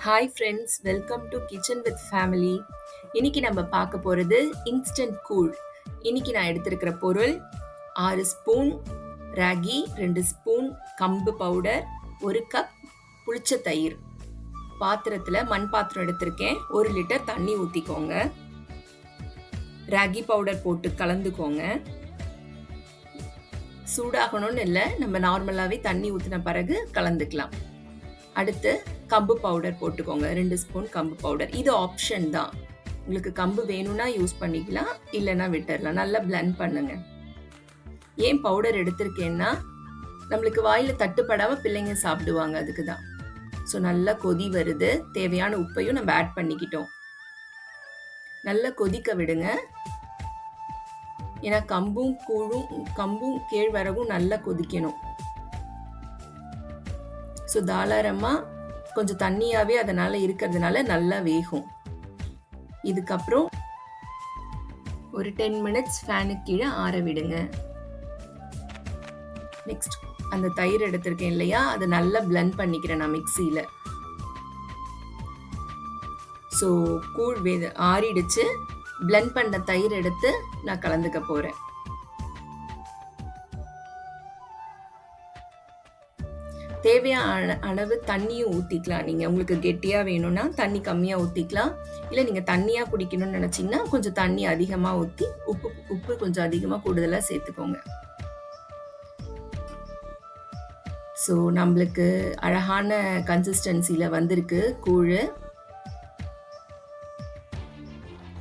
Hi friends, welcome to kitchen with family. இன்னைக்கு நம்ம பார்க்க போகிறது இன்ஸ்டன்ட் கூழ். இன்னைக்கு நான் எடுத்திருக்கிற பொருள் 6 ஸ்பூன் ராகி, 2 ஸ்பூன் கம்பு பவுடர், 1 கப் புளிச்ச தயிர். பாத்திரத்தில் மண் பாத்திரம் எடுத்திருக்கேன். 1 லிட்டர் தண்ணி ஊற்றிக்கோங்க. ராகி பவுடர் போட்டு கலந்துக்கோங்க. சூடாகணும்னு இல்லை, நம்ம நார்மலாகவே தண்ணி ஊற்றின பிறகு கலந்துக்கலாம். அடுத்து கம்பு பவுடர் போட்டுக்கோங்க. 2 ஸ்பூன் கம்பு பவுடர். இது ஆப்ஷன் தான். உங்களுக்கு கம்பு வேணும்னா யூஸ் பண்ணிக்கலாம், இல்லைன்னா விட்டுறலாம். நல்லா பிளெண்ட் பண்ணுங்க. ஏன் பவுடர் எடுத்திருக்கேன்னா, நம்மளுக்கு வாயில் தட்டுப்படாமல் பிள்ளைங்க சாப்பிடுவாங்க, அதுக்கு தான். ஸோ நல்லா கொதி வருது. தேவையான உப்பையும் நம்ம ஆட் பண்ணிக்கிட்டோம். நல்லா கொதிக்க விடுங்க. ஏன்னா கம்பும் கேழ்வரகும் நல்லா கொதிக்கணும். ஸோ தாராளமாக கொஞ்சம் தண்ணியாகவே அதனால் இருக்கிறதுனால நல்லா வேகும். இதுக்கப்புறம் ஒரு 10 மினிட்ஸ் ஃபேனுக்கு கீழே ஆற விடுங்க. நெக்ஸ்ட் அந்த தயிர் எடுத்திருக்கேன் இல்லையா, அதை நல்லா பிளெண்ட் பண்ணிக்கிறேன் நான் மிக்சியில். ஸோ கூழ் ஆறிடுச்சு. பிளெண்ட் பண்ண தயிர் எடுத்து நான் கலந்துக்க போகிறேன். தேவையான அளவு தண்ணியும் ஊற்றிக்கலாம். நீங்கள் உங்களுக்கு கெட்டியாக வேணும்னா தண்ணி கம்மியாக ஊற்றிக்கலாம். இல்லை நீங்கள் தண்ணியாக குடிக்கணும்னு நினச்சிங்கன்னா கொஞ்சம் தண்ணி அதிகமாக ஊற்றி உப்பு கொஞ்சம் அதிகமாக கூடுதலாக சேர்த்துக்கோங்க. ஸோ நம்மளுக்கு அழகான கன்சிஸ்டன்சியில் வந்திருக்கு கூழ்.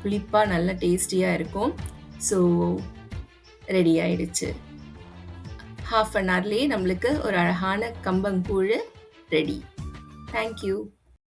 புளிப்பாக நல்ல டேஸ்டியாக இருக்கும். ஸோ ரெடி ஆயிடுச்சு. ½ அன் ஹவர்லேயே நம்மளுக்கு ஒரு அழகான கம்பங்கூழ் ரெடி. தேங்க்யூ.